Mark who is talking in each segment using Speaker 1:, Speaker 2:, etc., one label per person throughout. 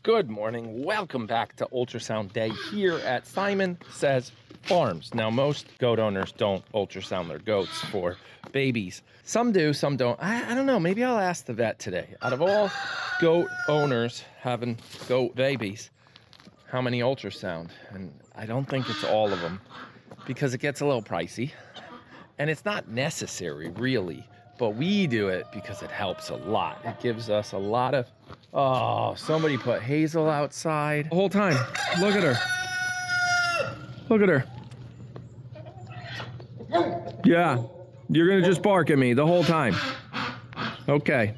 Speaker 1: Good morning. Welcome back to Ultrasound Day here at Simon Says Farms. Now, most goat owners don't ultrasound their goats for babies. Some do, some don't. I don't know. Maybe I'll ask the vet today. Out of all goat owners having goat babies, how many ultrasound? And I don't think it's all of them because it gets a little pricey. And it's not necessary, really. But we do it because it helps a lot. It gives us a lot of... Oh, somebody put Hazel outside the whole time. Look at her. Look at her. Yeah, you're gonna just bark at me the whole time. Okay.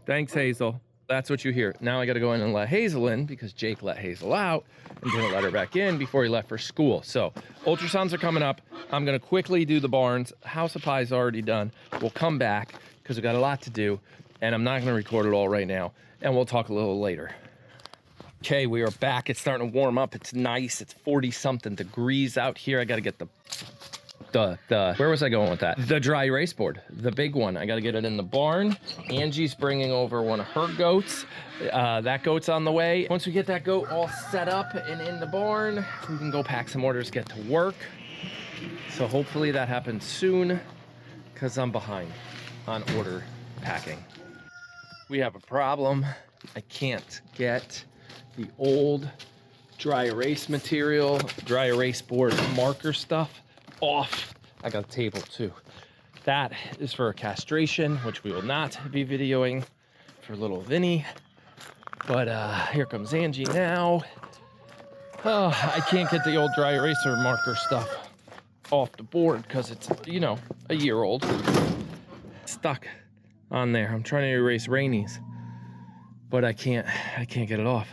Speaker 1: Thanks, Hazel. That's what you hear. Now I gotta go in and let Hazel in because Jake let Hazel out and didn't let her back in before he left for school. So ultrasounds are coming up. I'm gonna quickly do the barns. House of Pie's already done. We'll come back because we've got a lot to do and I'm not gonna record it all right now and we'll talk a little later. Okay, we are back. It's starting to warm up. It's nice. It's 40 something degrees out here. I gotta get where was I going with that? The dry erase board, the big one. I gotta get it in the barn. Angie's bringing over one of her goats. That goat's on the way. Once we get that goat all set up and in the barn, we can go pack some orders, get to work. So hopefully that happens soon because I'm behind on order packing. We have a problem. I can't get the old dry erase material, dry erase board marker stuff off. I got a table too. That is for a castration, which we will not be videoing for little Vinnie. But here comes Angie now. Oh, I can't get the old dry eraser marker stuff off the board because it's, you know, a year old. Stuck on there. I'm trying to erase Rainey's, but I can't get it off.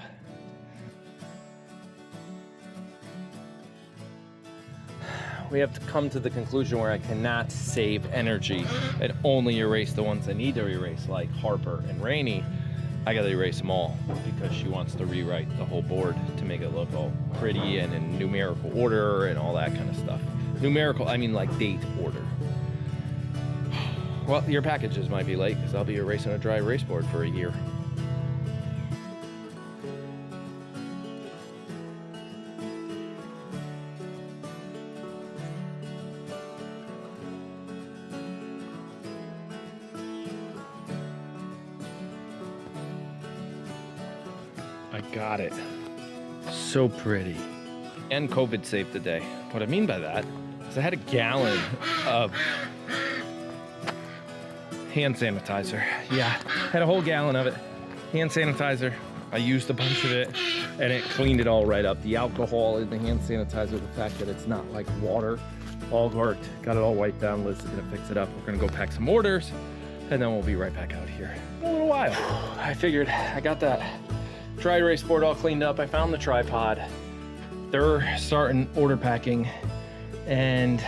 Speaker 1: We have to come to the conclusion where I cannot save energy and only erase the ones I need to erase, like Harper and Rainey. I gotta erase them all because she wants to rewrite the whole board to make it look all pretty and in numerical order and all that kind of stuff. Numerical, I mean like date order. Well, your packages might be late because I'll be erasing a dry erase board for a year. I got it. So pretty. And COVID saved the day. What I mean by that is I had a gallon of hand sanitizer. Yeah, had a whole gallon of it. Hand sanitizer. I used a bunch of it and it cleaned it all right up. The alcohol in the hand sanitizer, the fact that it's not like water, all worked. Got it all wiped down. Liz is gonna fix it up. We're gonna go pack some orders and then we'll be right back out here in a little while. I figured I got that dry erase board all cleaned up. I found the tripod. They're starting order packing and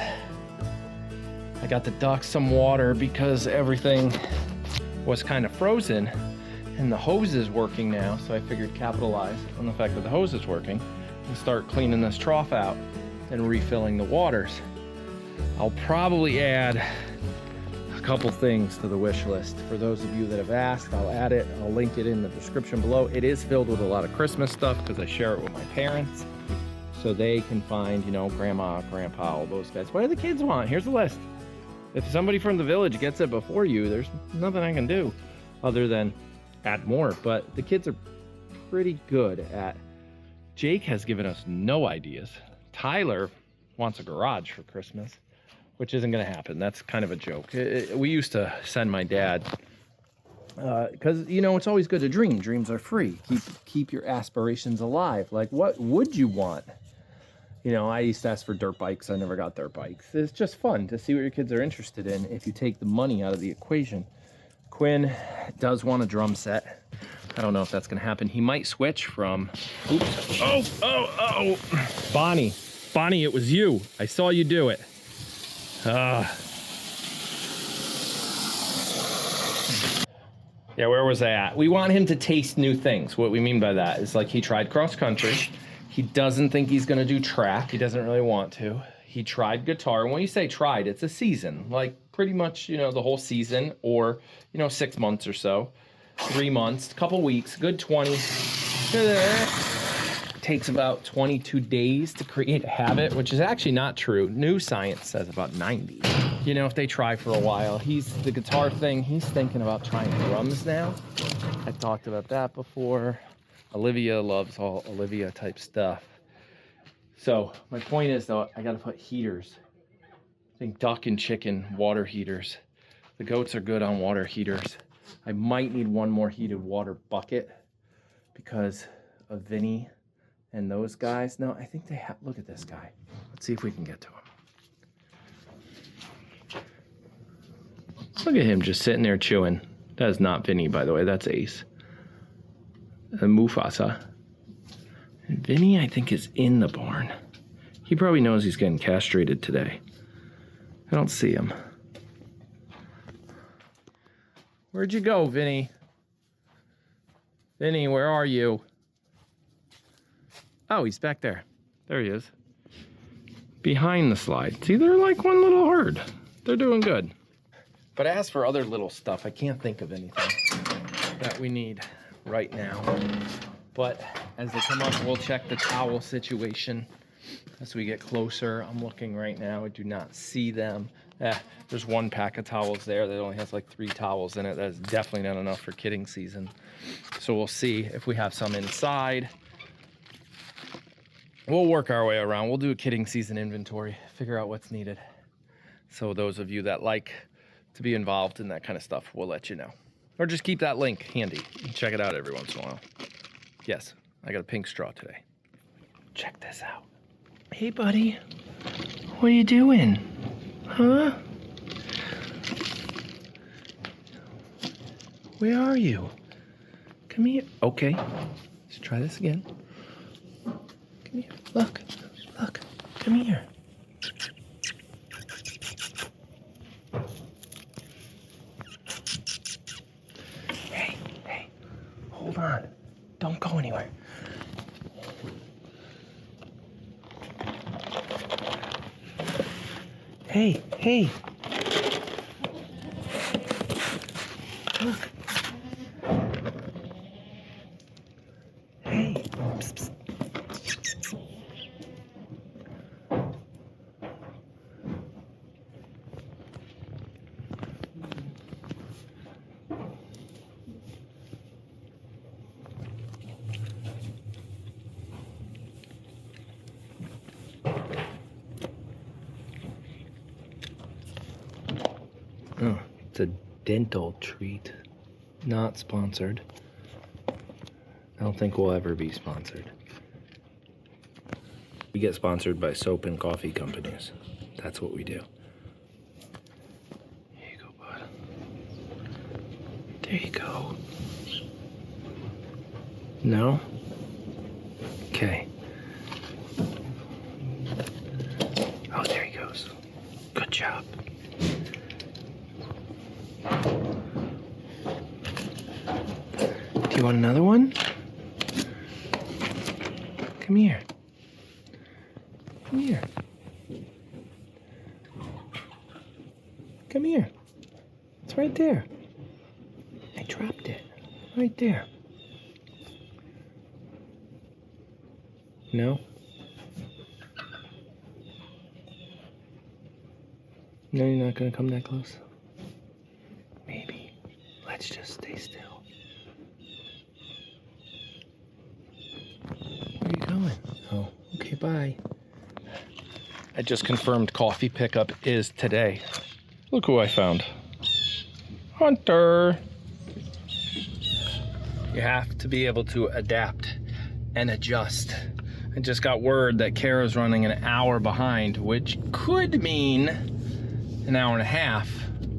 Speaker 1: I got the ducks some water because everything was kind of frozen and the hose is working now. So I figured capitalize on the fact that the hose is working and start cleaning this trough out and refilling the waters. I'll probably add a couple things to the wish list. For those of you that have asked, I'll add it. I'll link it in the description below. It is filled with a lot of Christmas stuff because I share it with my parents so they can find, you know, grandma, grandpa, all those guys. What do the kids want? Here's the list. If somebody from the village gets it before you, there's nothing I can do other than add more. But the kids are pretty good at... Jake has given us no ideas. Tyler wants a garage for Christmas, which isn't going to happen. That's kind of a joke. We used to send my dad, because, you know, it's always good to dream. Dreams are free. Keep your aspirations alive. Like, what would you want? You know, I used to ask for dirt bikes. I never got dirt bikes. It's just fun to see what your kids are interested in if you take the money out of the equation. Quinn does want a drum set. I don't know if that's going to happen. He might switch from... Oops. Oh. Bonnie, it was you. I saw you do it. Yeah, where was I at? We want him to taste new things. What we mean by that is, like, he tried cross country. He doesn't think he's gonna do track. He doesn't really want to. He tried guitar. And when you say tried, it's a season. Like, pretty much, you know, the whole season or, you know, 6 months or so. 3 months, couple weeks, good 20. Takes about 22 days to create a habit, which is actually not true. New science says about 90. You know, if they try for a while. The guitar thing, he's thinking about trying drums now. I talked about that before. Olivia loves all Olivia type stuff. So my point is though, I gotta put heaters. I think duck and chicken water heaters. The goats are good on water heaters. I might need one more heated water bucket because of Vinnie and those guys. No, I think they have, look at this guy. Let's see if we can get to him. Look at him just sitting there chewing. That is not Vinnie, by the way, that's Ace. And Mufasa. And Vinnie, I think, is in the barn. He probably knows he's getting castrated today. I don't see him. Where'd you go, Vinnie? Vinnie, where are you? Oh, he's back there. There he is. Behind the slide. See, they're like one little herd. They're doing good. But as for other little stuff, I can't think of anything that we need right now. But as they come up, we'll check the towel situation as we get closer. I'm looking right now. I do not see them. There's one pack of towels there that only has like 3 towels in it. That's definitely not enough for kidding season. So we'll see if we have some inside. We'll work our way around. We'll do a kidding season inventory, figure out what's needed. So those of you that like to be involved in that kind of stuff, we'll let you know. Or just keep that link handy and check it out every once in a while. Yes, I got a pink straw today. Check this out. Hey, buddy. What are you doing? Huh? Where are you? Come here. Okay. Let's try this again. Come here. Look. Look. Come here. Hey. Hold on. Don't go anywhere. Hey. Look. Hey. Psst. Oh, it's a dental treat. Not sponsored. I don't think we'll ever be sponsored. We get sponsored by soap and coffee companies. That's what we do. Here you go, bud. There you go. No? Okay. Oh, there he goes. Good job. Do you want another one? Come here. Come here. Come here. It's right there. I dropped it. Right there. No? No, you're not gonna come that close? Maybe. Let's just stay still. Where are you going? Oh, okay, bye. I just confirmed coffee pickup is today. Look who I found. Hunter. You have to be able to adapt and adjust. I just got word that Kara's running an hour behind, which could mean an hour and a half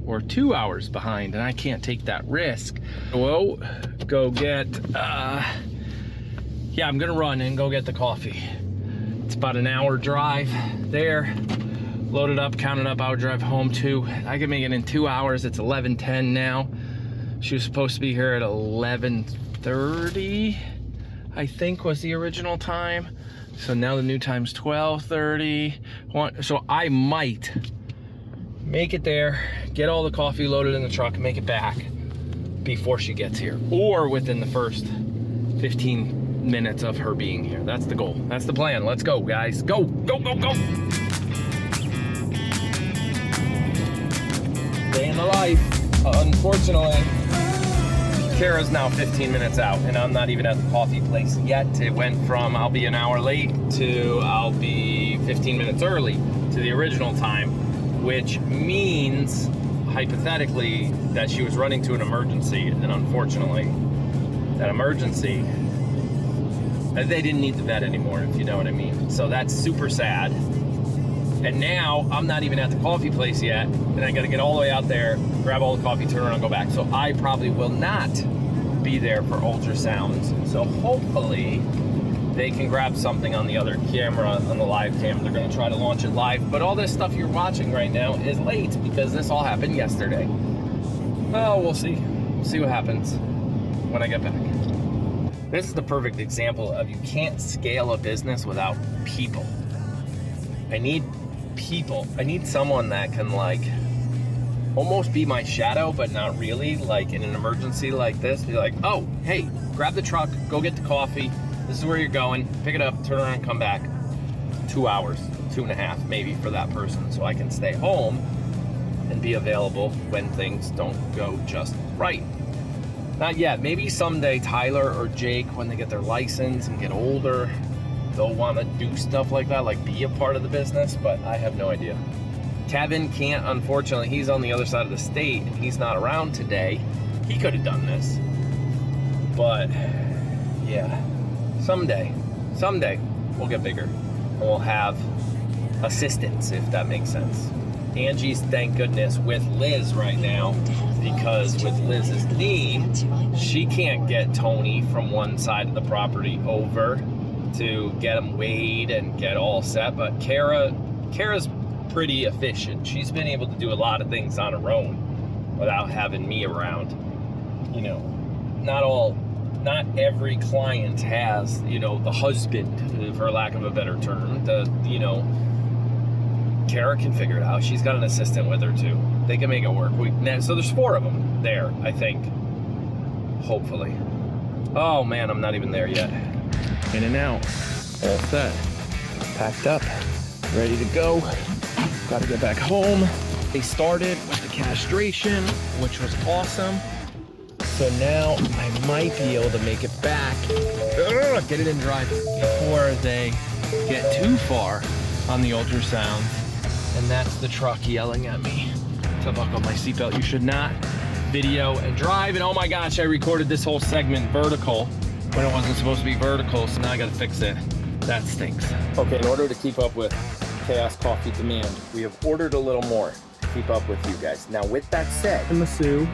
Speaker 1: or 2 hours behind, and I can't take that risk. Whoa, go get, yeah, I'm gonna run and go get the coffee. It's about an hour drive there. Load it up, count it up, I'll drive home too. I can make it in 2 hours. It's 11:10 now. She was supposed to be here at 11:30, I think was the original time. So now the new time's 12:30. So I might make it there, get all the coffee loaded in the truck, make it back before she gets here. Or within the first 15 minutes of her being here. That's the goal. That's the plan. Let's go, guys. Go, go, go, go. Day in the life. Unfortunately, Kara's now 15 minutes out, and I'm not even at the coffee place yet. It went from I'll be an hour late to I'll be 15 minutes early to the original time, which means, hypothetically, that she was running to an emergency, and unfortunately, that emergency, they didn't need the vet anymore, if you know what I mean. So that's super sad. And now I'm not even at the coffee place yet, and I gotta get all the way out there, grab all the coffee, turn around, and go back. So I probably will not be there for ultrasounds. So hopefully they can grab something on the other camera, on the live cam. They're gonna try to launch it live. But all this stuff you're watching right now is late because this all happened yesterday. Oh, we'll see. We'll see what happens when I get back. This is the perfect example of you can't scale a business without people. I need people. I need someone that can like almost be my shadow, but not really. Like in an emergency like this, be like, oh, hey, grab the truck, go get the coffee. This is where you're going. Pick it up, turn around, come back. 2 hours, 2.5 maybe for that person. So I can stay home and be available when things don't go just right. Not yet. Maybe someday Tyler or Jake, when they get their license and get older, they'll want to do stuff like that, like be a part of the business, but I have no idea. Kevin can't, unfortunately. He's on the other side of the state. He's not around today. He could have done this. But, yeah, someday we'll get bigger. And we'll have assistants, if that makes sense. Angie's, thank goodness, with Liz right now, because with Liz's knee, she can't get Tony from one side of the property over to get him weighed and get all set. But Kara's pretty efficient. She's been able to do a lot of things on her own without having me around. You know, not every client has, you know, the husband, for lack of a better term. Kara can figure it out. She's got an assistant with her too. They can make it work. So there's 4 of them there, I think. Hopefully. Oh man, I'm not even there yet. In and out. All set. Packed up. Ready to go. Got to get back home. They started with the castration, which was awesome. So now I might be able to make it back. Get it in drive before they get too far on the ultrasound. And that's the truck yelling at me to buckle my seatbelt. You should not video and drive. And oh my gosh, I recorded this whole segment vertical when it wasn't supposed to be vertical, so now I gotta fix it. That stinks. Okay, in order to keep up with Chaos Coffee demand, we have ordered a little more to keep up with you guys. Now, with that said,
Speaker 2: tiramisu,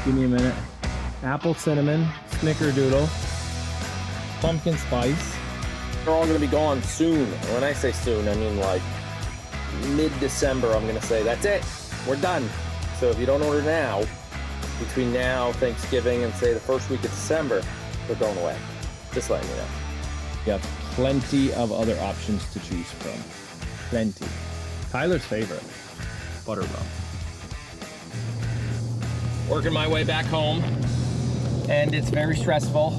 Speaker 2: give me a minute, apple cinnamon, snickerdoodle, pumpkin spice.
Speaker 1: They're all gonna be gone soon. And when I say soon, I mean like mid-December. I'm gonna say, that's it, we're done. So if you don't order now, between now, Thanksgiving, and say the first week of December, they're going away. Just letting you know. You have plenty of other options to choose from. Plenty. Tyler's favorite, butter rum. Working my way back home, and it's very stressful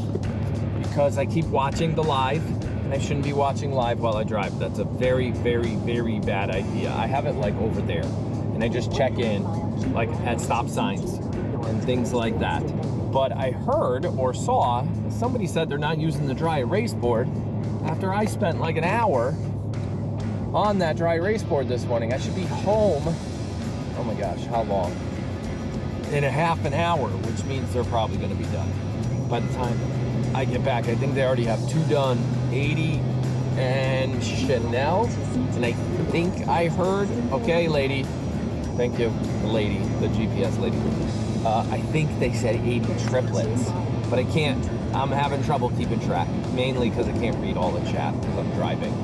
Speaker 1: because I keep watching the live, and I shouldn't be watching live while I drive. That's a very, very, very bad idea. I have it like over there, and I just check in like at stop signs and things like that. But I heard or saw somebody said they're not using the dry erase board after I spent like an hour on that dry erase board this morning. I should be home, oh my gosh, how long? In a half an hour, which means they're probably gonna be done by the time I get back. I think they already have 2 done, 80 and Chanel. And I think I heard, okay, lady, thank you, the lady, the GPS lady. I think they said 80 triplets, but I can't, I'm having trouble keeping track, mainly because I can't read all the chat because I'm driving.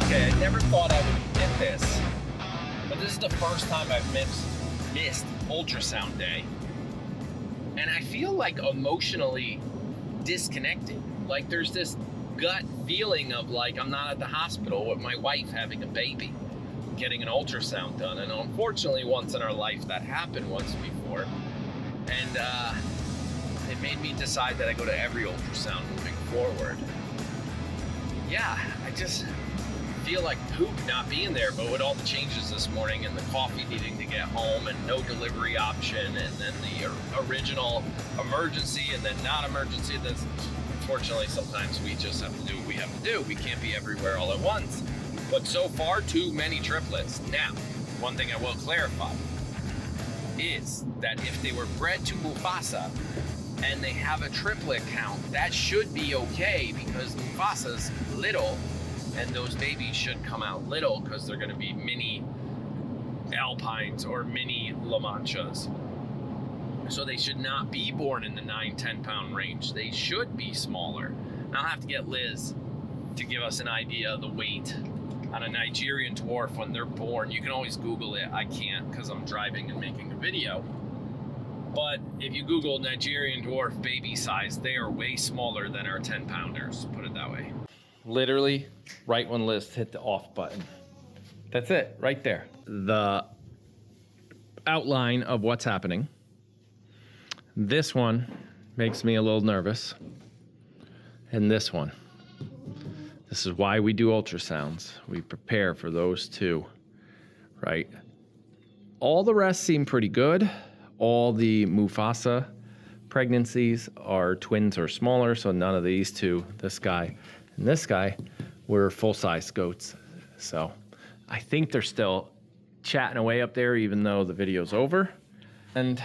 Speaker 1: Okay, I never thought I would get this, but this is the first time I've missed ultrasound day. And I feel like emotionally disconnected. Like there's this gut feeling of like I'm not at the hospital with my wife having a baby. getting an ultrasound done. And unfortunately, once in our life that happened once before. And it made me decide that I go to every ultrasound moving forward. Yeah, I just feel like poop not being there, but with all the changes this morning and the coffee needing to get home and no delivery option, and then the original emergency and then not emergency, then unfortunately sometimes we just have to do what we have to do. We can't be everywhere all at once. But so far, too many triplets. Now, one thing I will clarify is that if they were bred to Mufasa and they have a triplet count, that should be okay, because Mufasa's little and those babies should come out little because they're going to be mini Alpines or mini La Manchas. So they should not be born in the 9-10 pound range. They should be smaller. I'll have to get Liz to give us an idea of the weight on a Nigerian dwarf when they're born. You can always Google it. I can't because I'm driving and making a video. But if you Google Nigerian dwarf baby size, they are way smaller than our 10 pounders, put it that way. Literally right when Liz hit the off button. That's it, right there. The outline of what's happening. This one makes me a little nervous. And this one. This is why we do ultrasounds. We prepare for those two, right? All the rest seem pretty good. All the Mufasa pregnancies are twins or smaller, so none of these two, this guy and this guy, were full-size goats. So I think they're still chatting away up there even though the video's over. And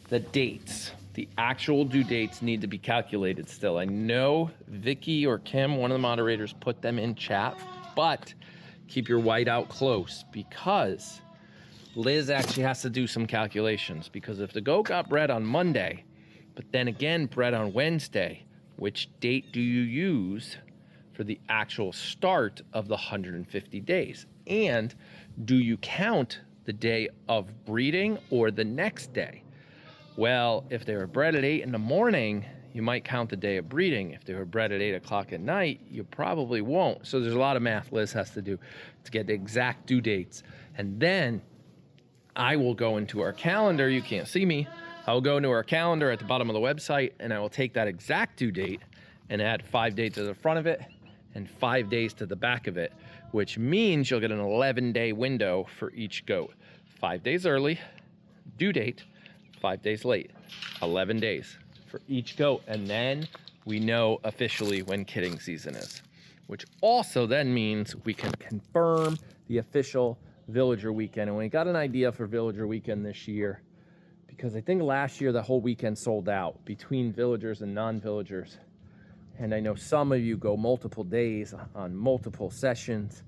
Speaker 1: the dates, the actual due dates need to be calculated still. I know Vicky or Kim, one of the moderators, put them in chat, but keep your whiteout close because Liz actually has to do some calculations, because if the goat got bred on Monday, but then again bred on Wednesday, which date do you use for the actual start of the 150 days? And do you count the day of breeding or the next day? Well, if they were bred at 8 in the morning, you might count the day of breeding. If they were bred at 8 o'clock at night, you probably won't. So there's a lot of math Liz has to do to get the exact due dates. And then I will go into our calendar. You can't see me. I will go into our calendar at the bottom of the website, and I will take that exact due date and add 5 days to the front of it and 5 days to the back of it, which means you'll get an 11-day window for each goat. 5 days early, due date, 5 days late, 11 days for each goat. And then we know officially when kidding season is, which also then means we can confirm the official Villager weekend. And we got an idea for Villager weekend this year, because I think last year the whole weekend sold out between villagers and non-villagers. And I know some of you go multiple days on multiple sessions,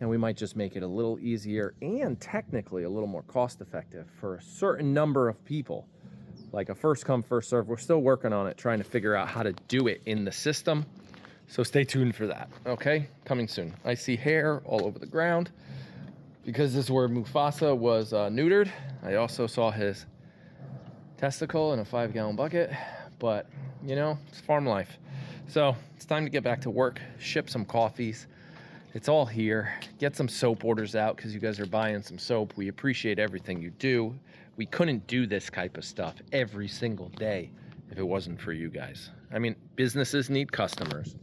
Speaker 1: and we might just make it a little easier and technically a little more cost effective for a certain number of people. Like a first come, first serve. We're still working on it, trying to figure out how to do it in the system. So stay tuned for that, okay? Coming soon. I see hair all over the ground because this is where Mufasa was neutered. I also saw his testicle in a 5-gallon bucket, but you know, it's farm life. So it's time to get back to work, ship some coffees. It's all here. Get some soap orders out because you guys are buying some soap. We appreciate everything you do. We couldn't do this type of stuff every single day if it wasn't for you guys. I mean, businesses need customers.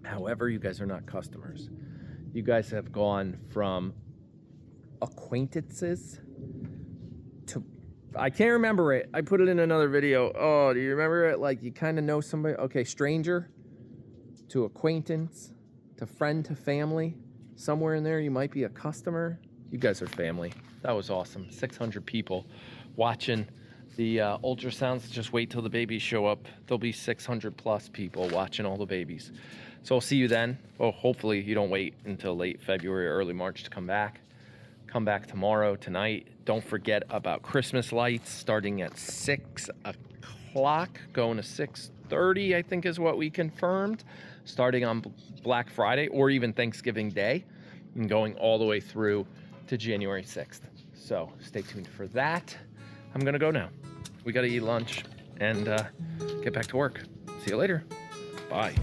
Speaker 1: However, you guys are not customers. You guys have gone from acquaintances to, I can't remember it. I put it in another video. Oh, do you remember it? Like you kind of know somebody. Okay, stranger to acquaintance to friend to family. Somewhere in there you might be a customer. You guys are family. That was awesome. 600 people watching the ultrasounds. Just wait till the babies show up. There'll be 600 plus people watching all the babies. So I'll see you then. Well, hopefully you don't wait until late February or early March to come back. Come back tomorrow, tonight. Don't forget about Christmas lights starting at 6 o'clock, going to 6:30, I think is what we confirmed, starting on Black Friday or even Thanksgiving Day and going all the way through to January 6th. So stay tuned for that. I'm gonna go now. We gotta eat lunch and get back to work. See you later. Bye.